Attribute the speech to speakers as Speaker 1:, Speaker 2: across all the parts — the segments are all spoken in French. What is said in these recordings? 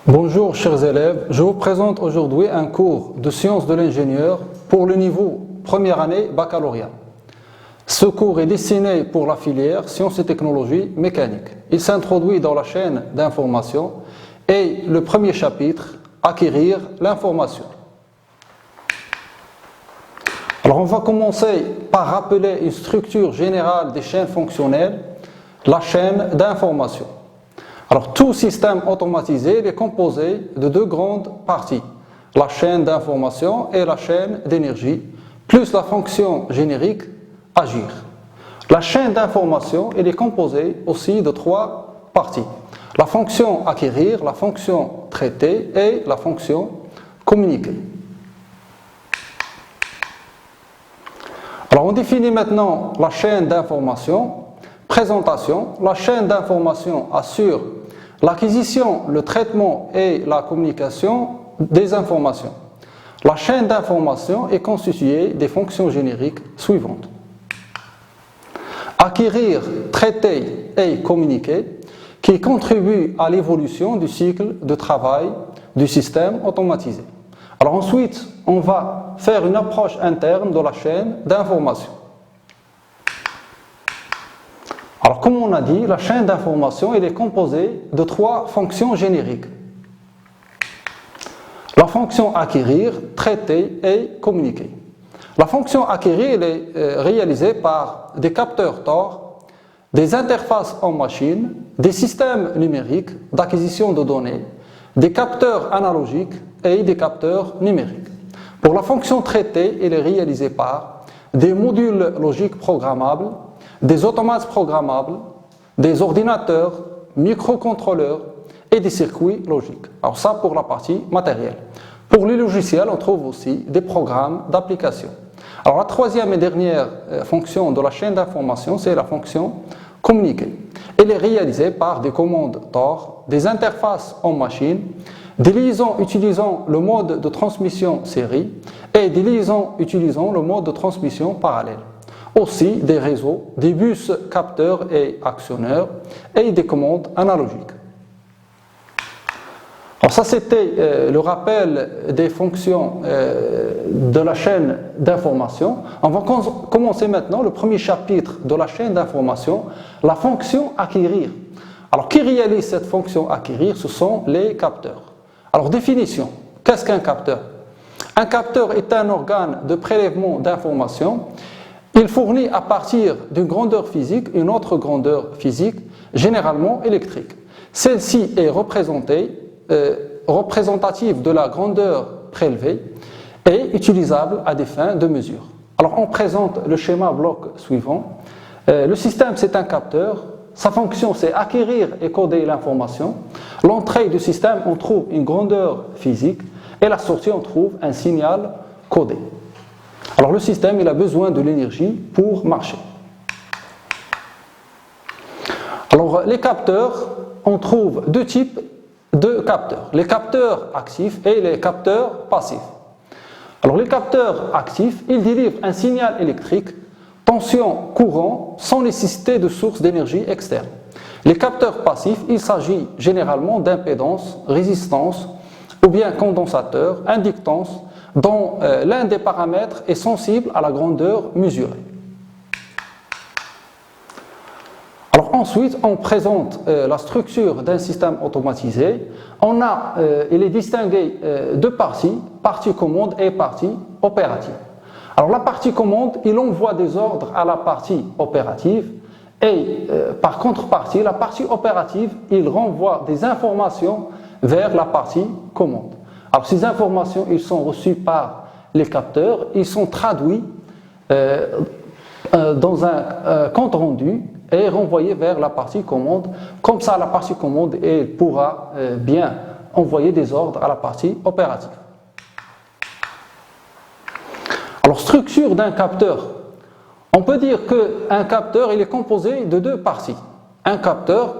Speaker 1: Bonjour chers élèves, je vous présente aujourd'hui un cours de sciences de l'ingénieur pour le niveau première année baccalauréat. Ce cours est destiné pour la filière sciences et technologies mécaniques. Il s'introduit dans la chaîne d'information et le premier chapitre, acquérir l'information. Alors on va commencer par rappeler une structure générale des chaînes fonctionnelles, la chaîne d'information. Alors, tout système automatisé est composé de deux grandes parties, la chaîne d'information et la chaîne d'énergie, plus la fonction générique agir. La chaîne d'information est composée aussi de trois parties, la fonction acquérir, la fonction traiter et la fonction communiquer. Alors, on définit maintenant la chaîne d'information. Présentation, la chaîne d'information assure l'acquisition, le traitement et la communication des informations. La chaîne d'information est constituée des fonctions génériques suivantes. Acquérir, traiter et communiquer, qui contribuent à l'évolution du cycle de travail du système automatisé. Alors ensuite, on va faire une approche interne de la chaîne d'information. Alors, comme on a dit, la chaîne d'information est composée de trois fonctions génériques. La fonction acquérir, traiter et communiquer. La fonction acquérir est réalisée par des capteurs TOR, des interfaces en machine, des systèmes numériques d'acquisition de données, des capteurs analogiques et des capteurs numériques. Pour la fonction traiter, elle est réalisée par des modules logiques programmables, des automates programmables, des ordinateurs, microcontrôleurs et des circuits logiques. Alors ça pour la partie matérielle. Pour les logiciels, on trouve aussi des programmes d'application. Alors la troisième et dernière fonction de la chaîne d'information, c'est la fonction communiquer. Elle est réalisée par des commandes TOR, des interfaces en machine, des liaisons utilisant le mode de transmission série et des liaisons utilisant le mode de transmission parallèle. Aussi des réseaux, des bus capteurs et actionneurs et des commandes analogiques. Alors ça c'était le rappel des fonctions de la chaîne d'information. On va commencer maintenant le premier chapitre de la chaîne d'information, la fonction acquérir. Alors qui réalise cette fonction acquérir? Ce sont les capteurs. Alors définition, qu'est-ce qu'un capteur? Un capteur est un organe de prélèvement d'informations. Il fournit à partir d'une grandeur physique une autre grandeur physique, généralement électrique. Celle-ci est représentative de la grandeur prélevée et utilisable à des fins de mesure. Alors on présente le schéma bloc suivant. Le système c'est un capteur. Sa fonction c'est acquérir et coder l'information. L'entrée du système on trouve une grandeur physique et la sortie on trouve un signal codé. Alors le système il a besoin de l'énergie pour marcher. Alors les capteurs, on trouve deux types de capteurs, les capteurs actifs et les capteurs passifs. Alors les capteurs actifs, ils délivrent un signal électrique, tension, courant, sans nécessité de source d'énergie externe. Les capteurs passifs, il s'agit généralement d'impédance, résistance ou bien condensateur, inductance, dont l'un des paramètres est sensible à la grandeur mesurée. Alors ensuite, on présente la structure d'un système automatisé. Il est distingué de parties, partie commande et partie opérative. Alors la partie commande, il envoie des ordres à la partie opérative et par contrepartie, la partie opérative, il renvoie des informations vers la partie commande. Alors ces informations, ils sont reçues par les capteurs, ils sont traduits dans un compte rendu et renvoyés vers la partie commande. Comme ça, la partie commande elle pourra bien envoyer des ordres à la partie opérative. Alors, structure d'un capteur. On peut dire qu'un capteur il est composé de deux parties. Un capteur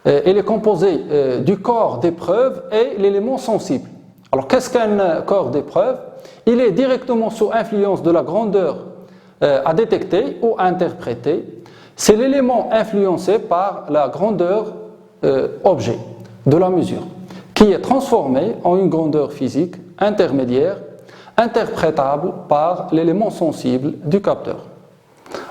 Speaker 1: il est composé du corps d'épreuve et l'élément sensible. Alors, qu'est-ce qu'un corps d'épreuve? Il est directement sous influence de la grandeur à détecter ou à interpréter. C'est l'élément influencé par la grandeur objet de la mesure, qui est transformée en une grandeur physique intermédiaire interprétable par l'élément sensible du capteur.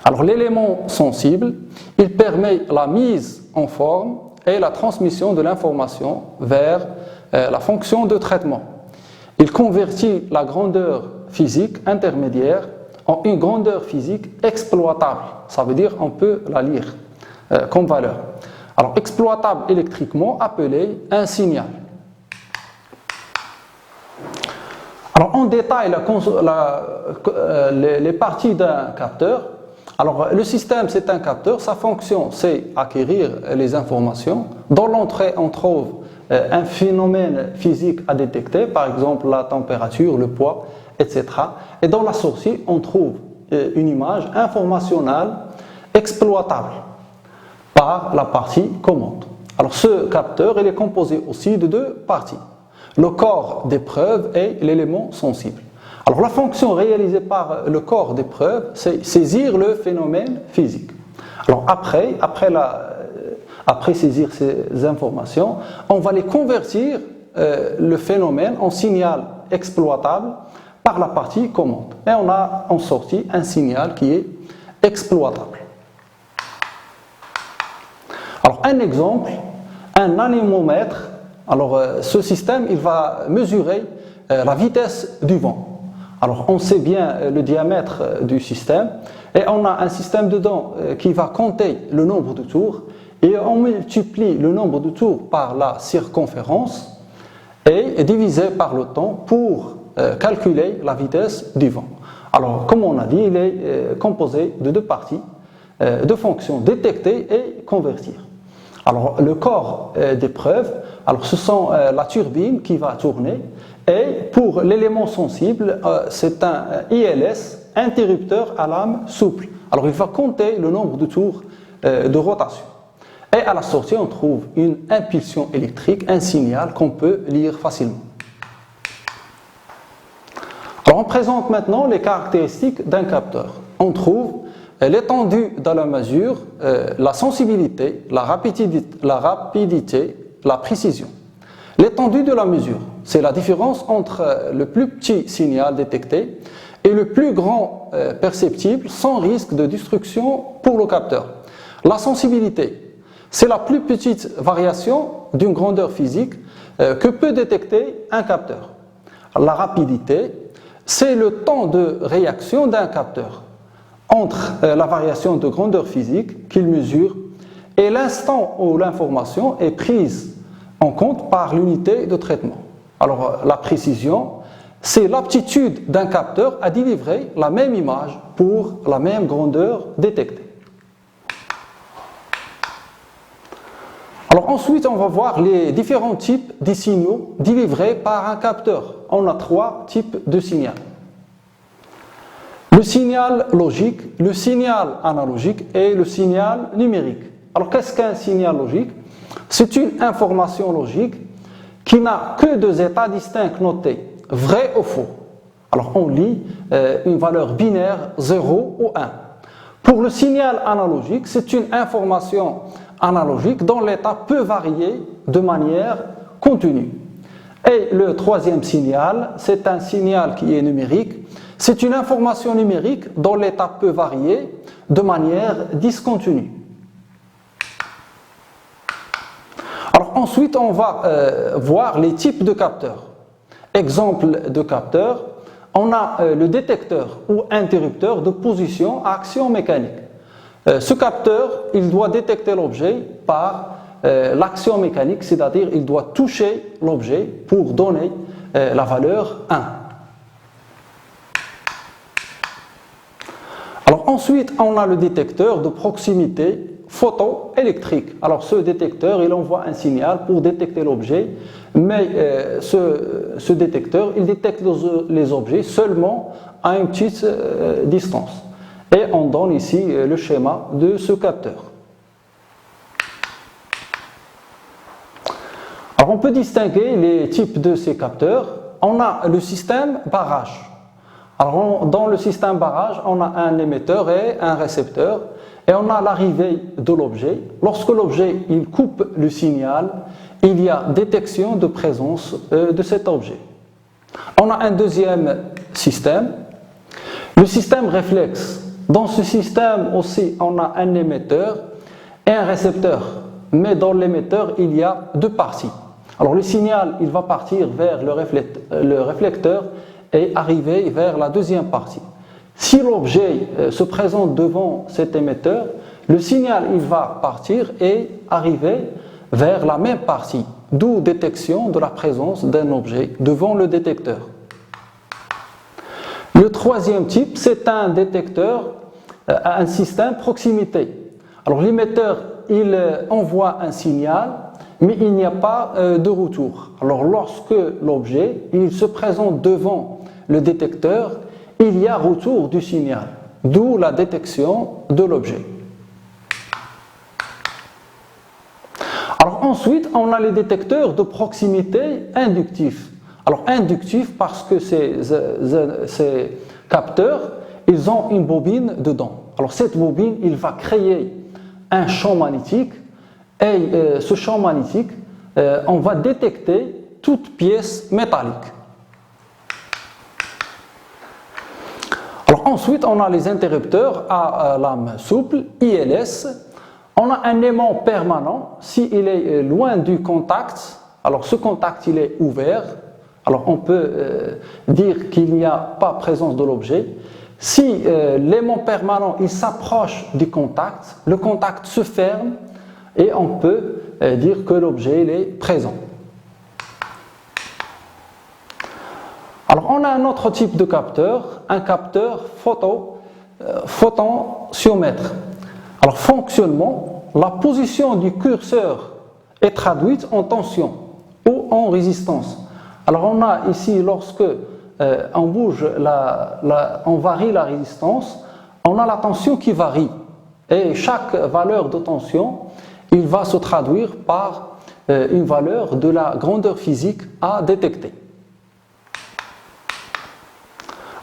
Speaker 1: Alors l'élément sensible, il permet la mise en forme et la transmission de l'information vers la fonction de traitement. Il convertit la grandeur physique intermédiaire en une grandeur physique exploitable. Ça veut dire on peut la lire comme valeur. Alors exploitable électriquement appelé un signal. Alors on détaille les parties d'un capteur. Alors le système c'est un capteur, sa fonction c'est acquérir les informations. Dans l'entrée on trouve un phénomène physique à détecter, par exemple la température, le poids, etc. Et dans la sortie on trouve une image informationnelle exploitable par la partie commande. Alors ce capteur il est composé aussi de deux parties. Le corps d'épreuve et l'élément sensible. Alors la fonction réalisée par le corps d'épreuve, c'est saisir le phénomène physique. Alors après saisir ces informations, on va les convertir le phénomène en signal exploitable par la partie commande. Et on a en sortie un signal qui est exploitable. Alors un exemple, un anémomètre. Alors ce système, il va mesurer la vitesse du vent. Alors on sait bien le diamètre du système et on a un système dedans qui va compter le nombre de tours et on multiplie le nombre de tours par la circonférence et divisé par le temps pour calculer la vitesse du vent. Alors comme on a dit, il est composé de deux parties, deux fonctions, détecter et convertir. Alors le corps d'épreuve, alors ce sont la turbine qui va tourner et pour l'élément sensible, c'est un ILS, interrupteur à lame souple. Alors il va compter le nombre de tours de rotation. Et à la sortie, on trouve une impulsion électrique, un signal qu'on peut lire facilement. Alors on présente maintenant les caractéristiques d'un capteur. On trouve l'étendue de la mesure, la sensibilité, la rapidité, la précision. L'étendue de la mesure, c'est la différence entre le plus petit signal détecté et le plus grand perceptible sans risque de destruction pour le capteur. La sensibilité, c'est la plus petite variation d'une grandeur physique que peut détecter un capteur. La rapidité, c'est le temps de réaction d'un capteur entre la variation de grandeur physique qu'il mesure et l'instant où l'information est prise en compte par l'unité de traitement. Alors la précision, c'est l'aptitude d'un capteur à délivrer la même image pour la même grandeur détectée. Alors ensuite, on va voir les différents types de signaux délivrés par un capteur. On a trois types de signaux. Le signal logique, le signal analogique et le signal numérique. Alors qu'est-ce qu'un signal logique? C'est une information logique qui n'a que deux états distincts notés, vrai ou faux. Alors on lit une valeur binaire 0 ou 1. Pour le signal analogique, c'est une information analogique dont l'état peut varier de manière continue. Et le troisième signal, c'est un signal qui est numérique. C'est une information numérique dont l'état peut varier de manière discontinue. Alors ensuite, on va voir les types de capteurs. Exemple de capteur, on a le détecteur ou interrupteur de position à action mécanique. Ce capteur, il doit détecter l'objet par l'action mécanique, c'est-à-dire il doit toucher l'objet pour donner la valeur 1. Alors ensuite, on a le détecteur de proximité photoélectrique. Alors ce détecteur, il envoie un signal pour détecter l'objet, mais ce détecteur, il détecte les objets seulement à une petite distance. Et on donne ici le schéma de ce capteur. Alors on peut distinguer les types de ces capteurs. On a le système barrage. Alors dans le système barrage, on a un émetteur et un récepteur. et on a l'arrivée de l'objet. Lorsque l'objet il coupe le signal, il y a détection de présence de cet objet. On a un deuxième système, le système réflexe. Dans ce système aussi, on a un émetteur et un récepteur. Mais dans l'émetteur, il y a deux parties. Alors le signal, il va partir vers le réflecteur et arriver vers la deuxième partie. Si l'objet se présente devant cet émetteur, le signal, il va partir et arriver vers la même partie, d'où détection de la présence d'un objet devant le détecteur. Le troisième type, c'est un détecteur, un système proximité. Alors l'émetteur, il envoie un signal, mais il n'y a pas de retour. Alors lorsque l'objet, il se présente devant le détecteur, il y a retour du signal, d'où la détection de l'objet. Alors ensuite, on a les détecteurs de proximité inductifs. Alors inductifs parce que ces capteurs, ils ont une bobine dedans. Alors cette bobine, il va créer un champ magnétique et ce champ magnétique, on va détecter toute pièce métallique. Alors ensuite, on a les interrupteurs à lame souple, ILS. On a un aimant permanent. S'il est loin du contact, alors ce contact il est ouvert. Alors on peut dire qu'il n'y a pas présence de l'objet. Si l'aimant permanent il s'approche du contact, le contact se ferme et on peut dire que l'objet il est présent. Alors on a un autre type de capteur, un capteur potentiomètre. Alors fonctionnement, la position du curseur est traduite en tension ou en résistance. Alors on a ici, lorsque on bouge, on varie la résistance, on a la tension qui varie. Et chaque valeur de tension, il va se traduire par une valeur de la grandeur physique à détecter.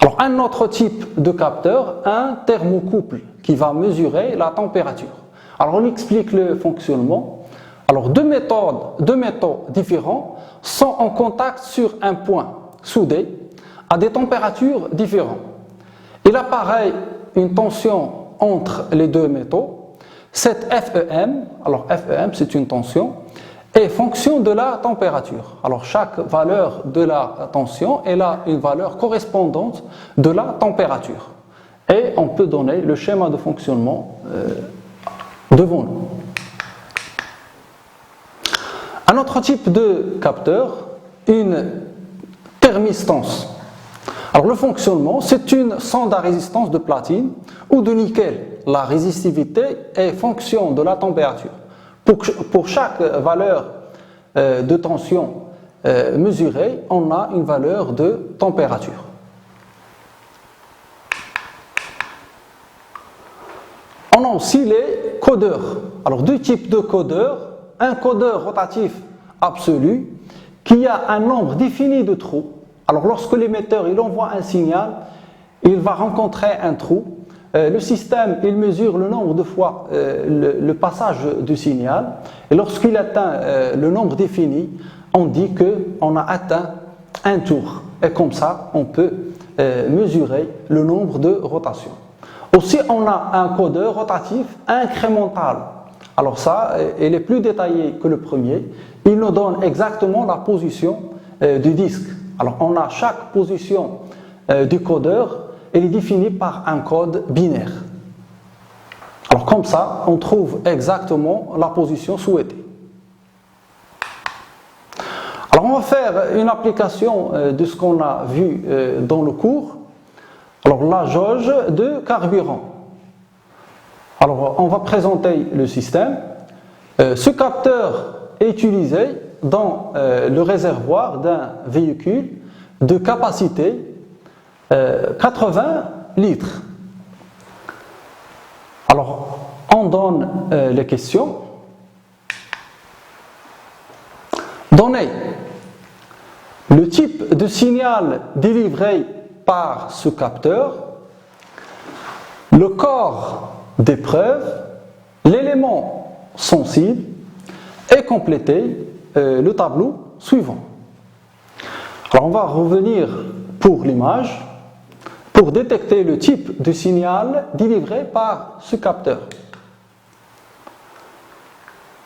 Speaker 1: Alors un autre type de capteur, un thermocouple qui va mesurer la température. Alors on explique le fonctionnement. Alors deux métaux différents sont en contact sur un point soudé à des températures différentes. Il apparaît une tension entre les deux métaux. Cette FEM, alors FEM c'est une tension, est fonction de la température. Alors chaque valeur de la tension elle a une valeur correspondante de la température. Et on peut donner le schéma de fonctionnement devant nous. Un autre type de capteur, une thermistance. Alors le fonctionnement, c'est une sonde à résistance de platine ou de nickel. La résistivité est fonction de la température. Pour chaque valeur de tension mesurée, on a une valeur de température. On a aussi les codeurs. Alors deux types de codeurs. Un codeur rotatif absolu qui a un nombre défini de trous. Alors lorsque l'émetteur il envoie un signal, il va rencontrer un trou. Le système il mesure le nombre de fois le passage du signal et lorsqu'il atteint le nombre défini, on dit qu'on a atteint un tour. Et comme ça, on peut mesurer le nombre de rotations. Aussi, on a un codeur rotatif incrémental. Alors ça, il est plus détaillé que le premier. Il nous donne exactement la position du disque. Alors on a chaque position du codeur, elle est définie par un code binaire. Alors comme ça, on trouve exactement la position souhaitée. Alors on va faire une application de ce qu'on a vu dans le cours. Alors la jauge de carburant. Alors on va présenter le système. Ce capteur est utilisé dans le réservoir d'un véhicule de capacité 80 litres. Alors on donne les questions. Donnez le type de signal délivré par ce capteur, le corps des preuves, l'élément sensible et compléter le tableau suivant. Alors on va revenir pour l'image pour détecter le type de signal délivré par ce capteur.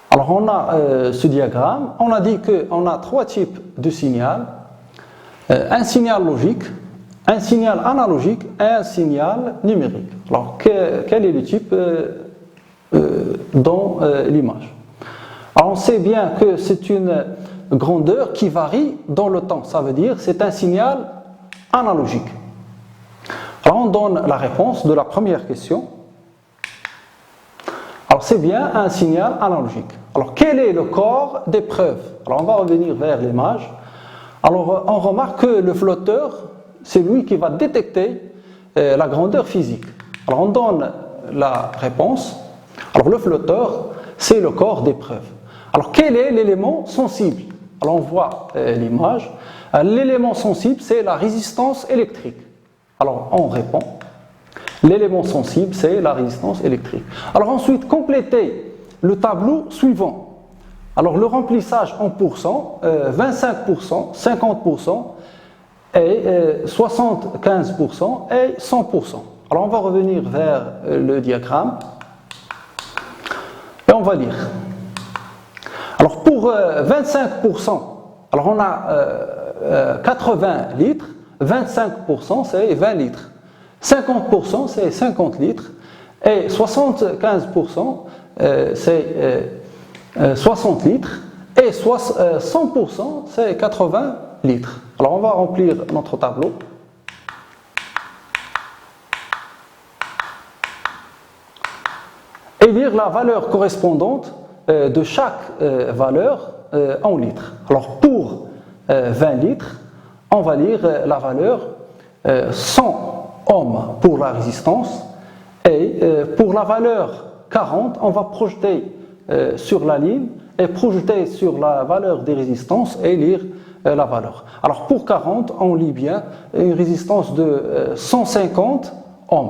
Speaker 1: Alors on a ce diagramme, on a dit qu'on a trois types de signal, un signal logique, un signal analogique et un signal numérique. Alors quel est le type dans l'image? Alors on sait bien que c'est une grandeur qui varie dans le temps, ça veut dire c'est un signal analogique. Alors on donne la réponse de la première question. Alors c'est bien un signal analogique. Alors quel est le corps des preuves? Alors on va revenir vers l'image. Alors on remarque que le flotteur, c'est lui qui va détecter la grandeur physique. Alors on donne la réponse. Alors le flotteur, c'est le corps des preuves. Alors quel est l'élément sensible? Alors on voit l'image. L'élément sensible, c'est la résistance électrique. Alors on répond. L'élément sensible, c'est la résistance électrique. Alors ensuite, complétez le tableau suivant. Alors le remplissage en pourcents, 25%, 50% et 75% et 100%. Alors on va revenir vers le diagramme et on va lire. Alors pour 25%, alors on a 80 litres, 25% c'est 20 litres. 50% c'est 50 litres et 75% c'est 60 litres et 100% c'est 80 litres. Alors on va remplir notre tableau. Et lire la valeur correspondante de chaque valeur en litres. Alors pour 20 litres, on va lire la valeur 100 ohms pour la résistance et pour la valeur 40, on va projeter sur la ligne et projeter sur la valeur des résistances et lire la valeur. Alors pour 40, on lit bien une résistance de 150 ohms.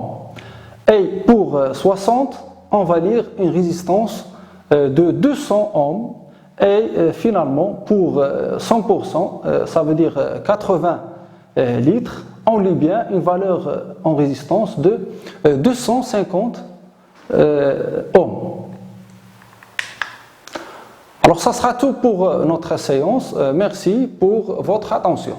Speaker 1: Et pour 60, on va lire une résistance de 200 ohms. Et finalement, pour 100%, ça veut dire 80 litres, on lit bien une valeur en résistance de 250 ohms. Alors ça sera tout pour notre séance. Merci pour votre attention.